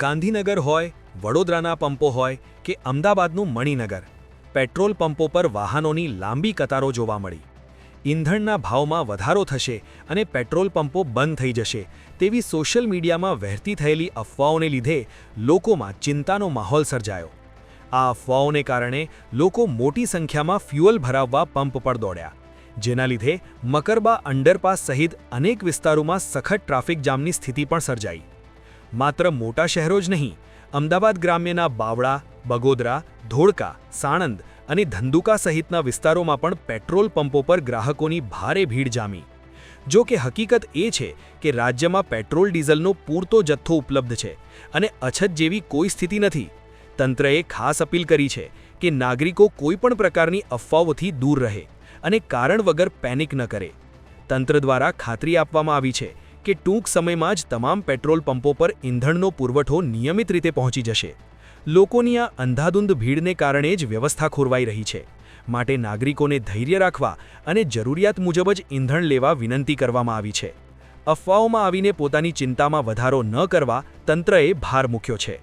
ગાંધીનગર હોય, વડોદરાના પંપો હોય કે અમદાવાદનું મણિનગર, પેટ્રોલ પંપો પર વાહનોની લાંબી કતારો જોવા મળી. ઈંધણના ભાવમાં વધારો થશે અને પેટ્રોલ પંપો બંધ થઈ જશે તેવી સોશિયલ મીડિયામાં વહેતી થયેલી અફવાઓને લીધે લોકોમાં ચિંતાનો માહોલ સર્જાયો. આ અફવાઓને કારણે લોકો મોટી સંખ્યામાં ફ્યુઅલ ભરાવવા પંપ પર દોડ્યા, જેના લીધે મકરબા અંડરપાસ સહિત અનેક વિસ્તારોમાં સખત ટ્રાફિક જામની સ્થિતિ પણ સર્જાઈ. માત્ર મોટા શહેરો જ નહીં, અમદાવાદ ગ્રામ્યના બાવળા, બગોદરા, ધોળકા, સાણંદ અને ધંધુકા સહિતના વિસ્તારોમાં પણ પેટ્રોલ પંપો પર ગ્રાહકોની ભારે ભીડ જામી. જો કે હકીકત એ છે કે રાજ્યમાં પેટ્રોલ ડીઝલનો પૂરતો જથ્થો ઉપલબ્ધ છે અને અછત જેવી કોઈ સ્થિતિ નથી. તંત્રએ ખાસ અપીલ કરી છે કે નાગરિકો કોઈપણ પ્રકારની અફવાઓથી દૂર રહે અને કારણ વગર પેનિક ન કરે. તંત્ર દ્વારા ખાતરી આપવામાં આવી છે કે ટૂંક સમયમાં જ તમામ પેટ્રોલ પંપો પર ઈંધણનો પુરવઠો નિયમિત રીતે પહોંચી જશે. લોકોની આ અંધાધૂંધ ભીડને કારણે જ વ્યવસ્થા ખોરવાઈ રહી છે. માટે નાગરિકોને ધૈર્ય રાખવા અને જરૂરિયાત મુજબ જ ઈંધણ લેવા વિનંતી કરવામાં આવી છે. અફવાઓમાં આવીને પોતાની ચિંતામાં વધારો ન કરવા તંત્રએ ભાર મૂક્યો છે.